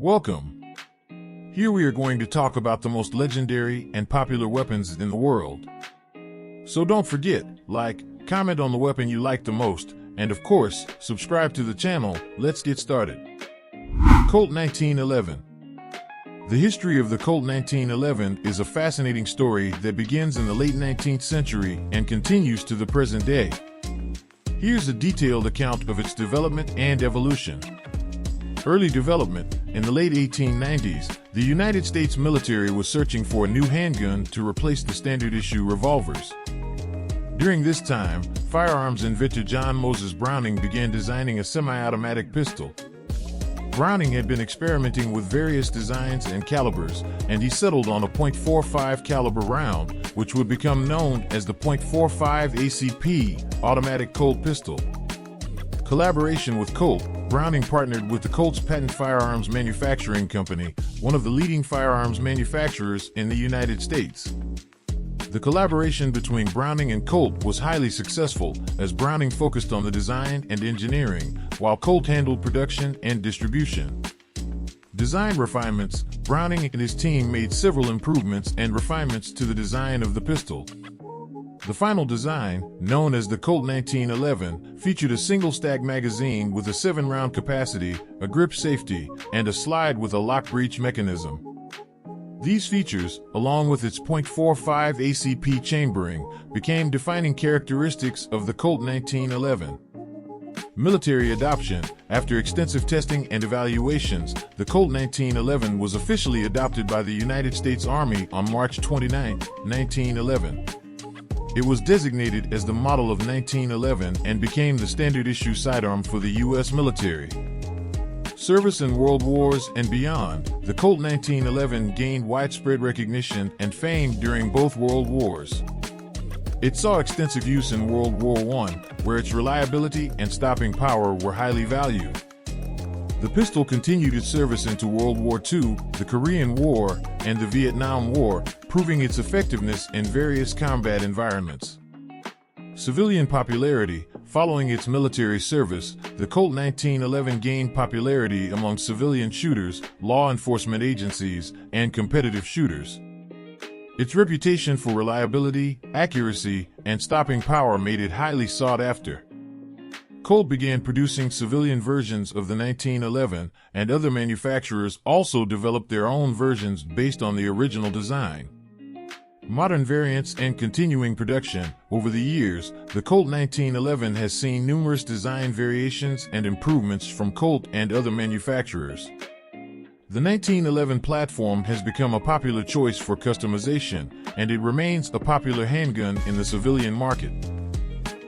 Welcome. Here we are going to talk about the most legendary and popular weapons in the world. So don't forget, like, comment on the weapon you like the most, and of course, subscribe to the channel. Let's get started. Colt 1911. The history of the Colt 1911 is a fascinating story that begins in the late 19th century and continues to the present day. Here's a detailed account of its development and evolution. Early development. In the late 1890s, the United States military was searching for a new handgun to replace the standard issue revolvers. During this time, firearms inventor John Moses Browning began designing a semi-automatic pistol. Browning had been experimenting with various designs and calibers, and he settled on a .45 caliber round, which would become known as the .45 ACP automatic Colt pistol. Collaboration with Colt. Browning partnered with the Colt's Patent Firearms Manufacturing Company, one of the leading firearms manufacturers in the United States. The collaboration between Browning and Colt was highly successful, as Browning focused on the design and engineering, while Colt handled production and distribution. Design refinements. Browning and his team made several improvements and refinements to the design of the pistol. The final design, known as the Colt 1911, featured a single-stack magazine with a 7-round capacity, a grip safety, and a slide with a lock breech mechanism. These features, along with its .45 ACP chambering, became defining characteristics of the Colt 1911. Military adoption. After extensive testing and evaluations, the Colt 1911 was officially adopted by the United States Army on March 29, 1911. It was designated as the model of 1911 and became the standard issue sidearm for the U.S. military. Service in world wars and beyond. The Colt 1911 gained widespread recognition and fame during both world wars. It saw extensive use in World War I, where its reliability and stopping power were highly valued. The pistol continued its service into World War II, the Korean War, and the Vietnam War, proving its effectiveness in various combat environments. Civilian popularity. Following its military service, the Colt 1911 gained popularity among civilian shooters, law enforcement agencies, and competitive shooters. Its reputation for reliability, accuracy, and stopping power made it highly sought after. Colt began producing civilian versions of the 1911, and other manufacturers also developed their own versions based on the original design. Modern variants and continuing production. Over the years, the Colt 1911 has seen numerous design variations and improvements from Colt and other manufacturers. The 1911 platform has become a popular choice for customization, and it remains a popular handgun in the civilian market.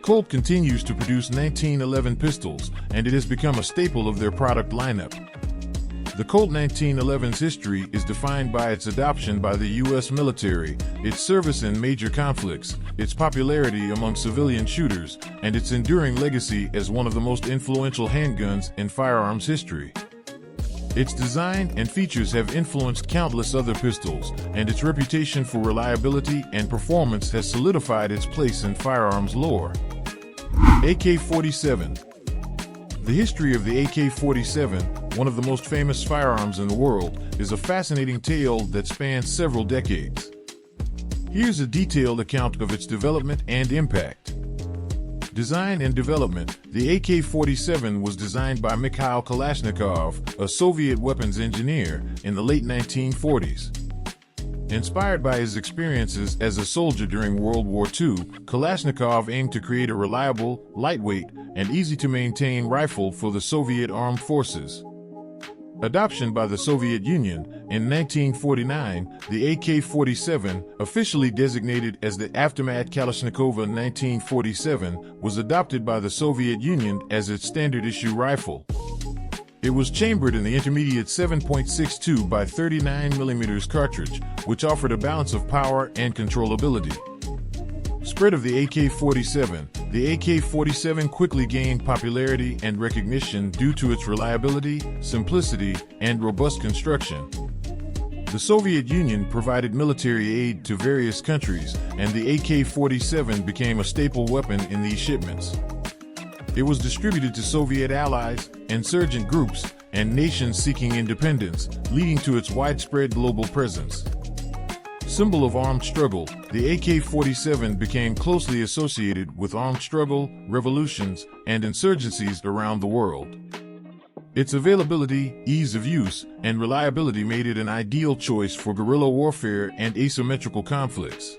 Colt continues to produce 1911 pistols, and it has become a staple of their product lineup. The Colt 1911's history is defined by its adoption by the U.S. military, its service in major conflicts, its popularity among civilian shooters, and its enduring legacy as one of the most influential handguns in firearms history. Its design and features have influenced countless other pistols, and its reputation for reliability and performance has solidified its place in firearms lore. AK-47. The history of the AK-47, one of the most famous firearms in the world, is a fascinating tale that spans several decades. Here's a detailed account of its development and impact. Design and development. The AK-47 was designed by Mikhail Kalashnikov, a Soviet weapons engineer, in the late 1940s. Inspired by his experiences as a soldier during World War II, Kalashnikov aimed to create a reliable, lightweight, and easy-to-maintain rifle for the Soviet armed forces. Adoption by the Soviet Union. In 1949, the AK-47, officially designated as the Avtomat Kalashnikova 1947, was adopted by the Soviet Union as its standard issue rifle. It was chambered in the intermediate 7.62 by 39 mm cartridge, which offered a balance of power and controllability. Spread of the AK-47. The AK-47 quickly gained popularity and recognition due to its reliability, simplicity, and robust construction. The Soviet Union provided military aid to various countries, and the AK-47 became a staple weapon in these shipments. It was distributed to Soviet allies, insurgent groups, and nations seeking independence, leading to its widespread global presence. Symbol of armed struggle, the AK-47 became closely associated with armed struggle, revolutions, and insurgencies around the world. Its availability, ease of use, and reliability made it an ideal choice for guerrilla warfare and asymmetrical conflicts.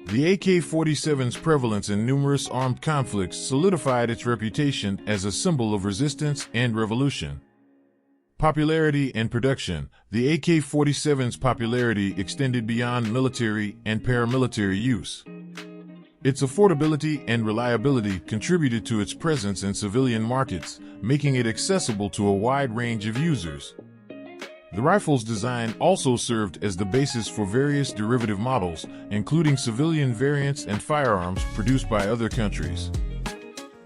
The AK-47's prevalence in numerous armed conflicts solidified its reputation as a symbol of resistance and revolution. Popularity and production. The AK-47's popularity extended beyond military and paramilitary use. Its affordability and reliability contributed to its presence in civilian markets, making it accessible to a wide range of users. The rifle's design also served as the basis for various derivative models, including civilian variants and firearms produced by other countries.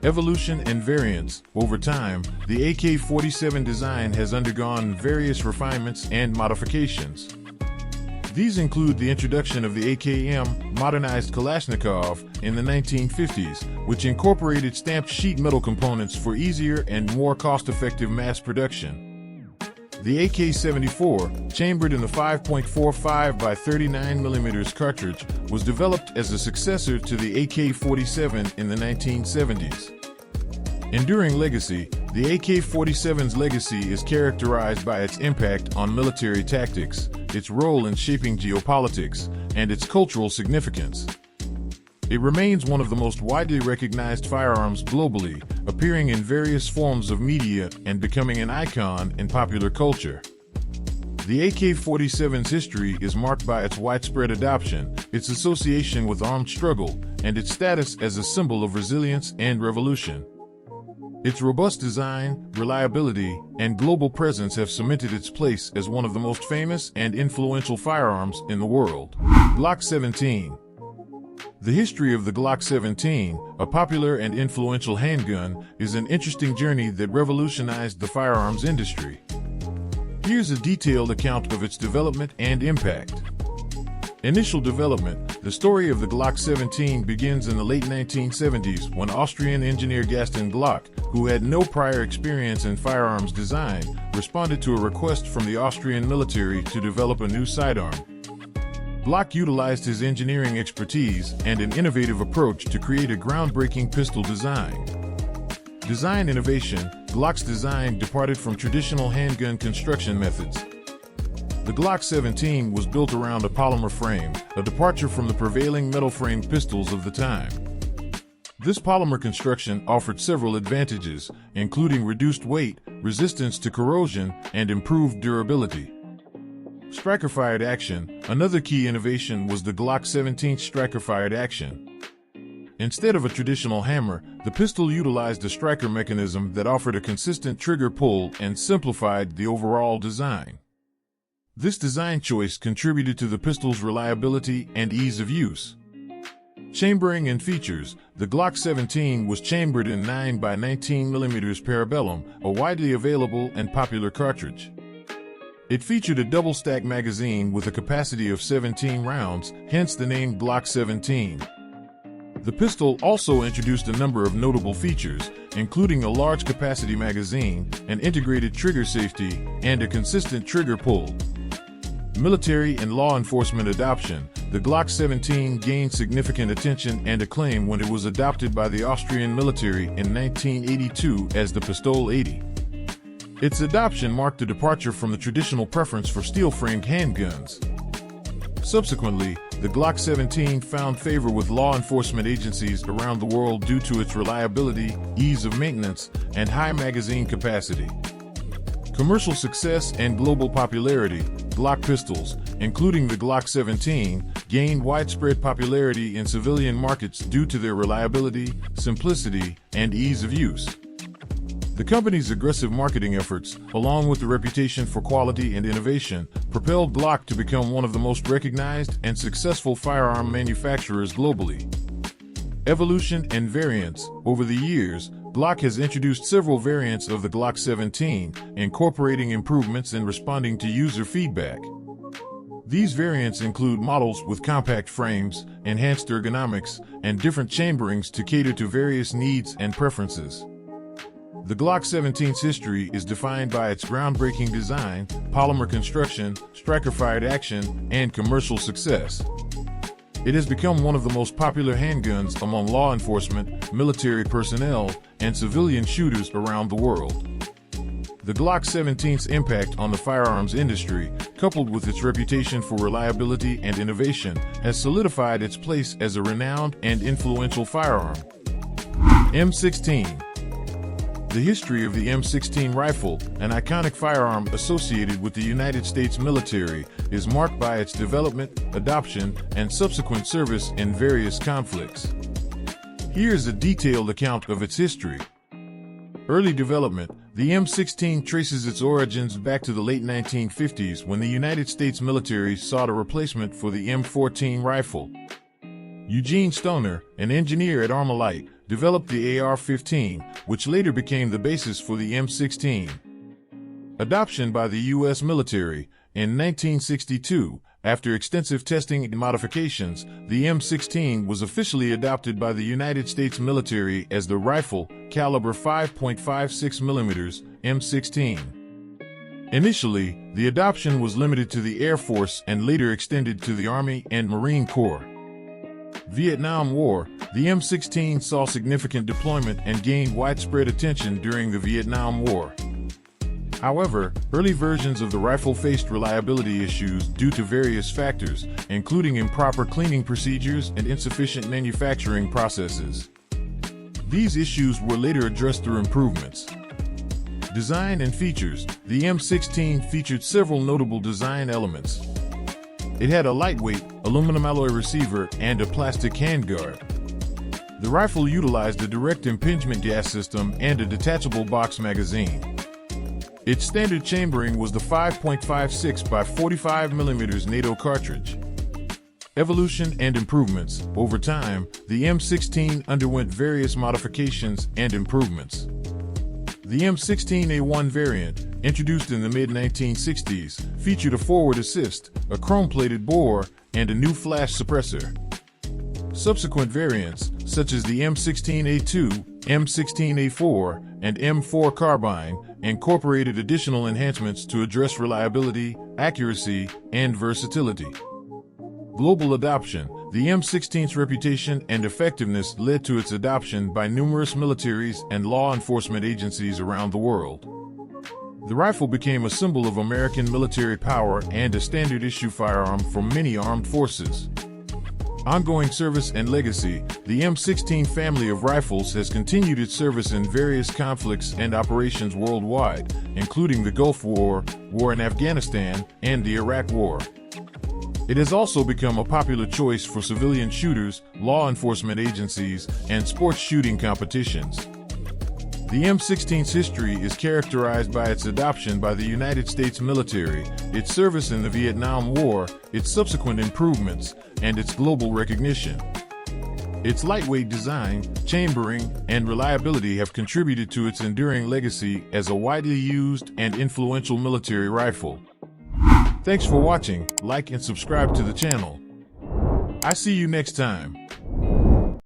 Evolution and variants. Over time, the AK-47 design has undergone various refinements and modifications. These include the introduction of the AKM, modernized Kalashnikov, in the 1950s, which incorporated stamped sheet metal components for easier and more cost-effective mass production. The AK-74, chambered in the 5.45 by 39mm cartridge, was developed as a successor to the AK-47 in the 1970s. Enduring legacy. The AK-47's legacy is characterized by its impact on military tactics, its role in shaping geopolitics, and its cultural significance. It remains one of the most widely recognized firearms globally, appearing in various forms of media and becoming an icon in popular culture. The AK-47's history is marked by its widespread adoption, its association with armed struggle, and its status as a symbol of resilience and revolution. Its robust design, reliability, and global presence have cemented its place as one of the most famous and influential firearms in the world. Glock 17. The history of the Glock 17, a popular and influential handgun, is an interesting journey that revolutionized the firearms industry. Here's a detailed account of its development and impact. Initial development. The story of the Glock 17 begins in the late 1970s when Austrian engineer Gaston Glock, who had no prior experience in firearms design, responded to a request from the Austrian military to develop a new sidearm. Glock utilized his engineering expertise and an innovative approach to create a groundbreaking pistol design. Design innovation. Glock's design departed from traditional handgun construction methods. The Glock 17 was built around a polymer frame, a departure from the prevailing metal-framed pistols of the time. This polymer construction offered several advantages, including reduced weight, resistance to corrosion, and improved durability. Striker-fired action. Another key innovation was the Glock 17's striker-fired action. Instead of a traditional hammer, the pistol utilized a striker mechanism that offered a consistent trigger pull and simplified the overall design. This design choice contributed to the pistol's reliability and ease of use. Chambering and features. The Glock 17 was chambered in 9 by 19mm Parabellum, a widely available and popular cartridge. It featured a double-stack magazine with a capacity of 17 rounds, hence the name Glock 17. The pistol also introduced a number of notable features, including a large capacity magazine, an integrated trigger safety, and a consistent trigger pull. Military and law enforcement adoption. The Glock 17 gained significant attention and acclaim when it was adopted by the Austrian military in 1982 as the Pistol 80. Its adoption marked a departure from the traditional preference for steel-framed handguns. Subsequently, the Glock 17 found favor with law enforcement agencies around the world due to its reliability, ease of maintenance, and high magazine capacity. Commercial success and global popularity. Glock pistols, including the Glock 17, gained widespread popularity in civilian markets due to their reliability, simplicity, and ease of use. The company's aggressive marketing efforts, along with the reputation for quality and innovation, propelled Glock to become one of the most recognized and successful firearm manufacturers globally. Evolution and variants. Over the years, Glock has introduced several variants of the Glock 17, incorporating improvements and responding to user feedback. These variants include models with compact frames, enhanced ergonomics, and different chamberings to cater to various needs and preferences. The Glock 17's history is defined by its groundbreaking design, polymer construction, striker-fired action, and commercial success. It has become one of the most popular handguns among law enforcement, military personnel, and civilian shooters around the world. The Glock 17's impact on the firearms industry, coupled with its reputation for reliability and innovation, has solidified its place as a renowned and influential firearm. M16. The history of the M16 rifle, an iconic firearm associated with the United States military, is marked by its development, adoption, and subsequent service in various conflicts. Here's a detailed account of its history. Early development. The M16 traces its origins back to the late 1950s when the United States military sought a replacement for the M14 rifle. Eugene Stoner, an engineer at Armalite, developed the AR-15, which later became the basis for the M16. Adoption by the U.S. military. In 1962, after extensive testing and modifications, the M16 was officially adopted by the United States military as the rifle, caliber 5.56 mm, M16. Initially, the adoption was limited to the Air Force and later extended to the Army and Marine Corps. Vietnam War. The M16 saw significant deployment and gained widespread attention during the Vietnam War. However, early versions of the rifle faced reliability issues due to various factors, including improper cleaning procedures and insufficient manufacturing processes. These issues were later addressed through improvements. Design and features. The M16 featured several notable design elements. It had a lightweight, aluminum alloy receiver and a plastic handguard. The rifle utilized a direct impingement gas system and a detachable box magazine. Its standard chambering was the 5.56 by 45 mm NATO cartridge. Evolution and improvements. Over time, the M16 underwent various modifications and improvements. The M16A1 variant, introduced in the mid-1960s, featured a forward assist, a chrome-plated bore, and a new flash suppressor. Subsequent variants, such as the M16A2, M16A4, and M4 carbine, incorporated additional enhancements to address reliability, accuracy, and versatility. Global adoption. The M16's reputation and effectiveness led to its adoption by numerous militaries and law enforcement agencies around the world. The rifle became a symbol of American military power and a standard-issue firearm for many armed forces. Ongoing service and legacy. The M16 family of rifles has continued its service in various conflicts and operations worldwide, including the Gulf War, war in Afghanistan, and the Iraq War. It has also become a popular choice for civilian shooters, law enforcement agencies, and sports shooting competitions. The M16's history is characterized by its adoption by the United States military, its service in the Vietnam War, its subsequent improvements, and its global recognition. Its lightweight design, chambering, and reliability have contributed to its enduring legacy as a widely used and influential military rifle. Thanks for watching. Like and subscribe to the channel. I see you next time.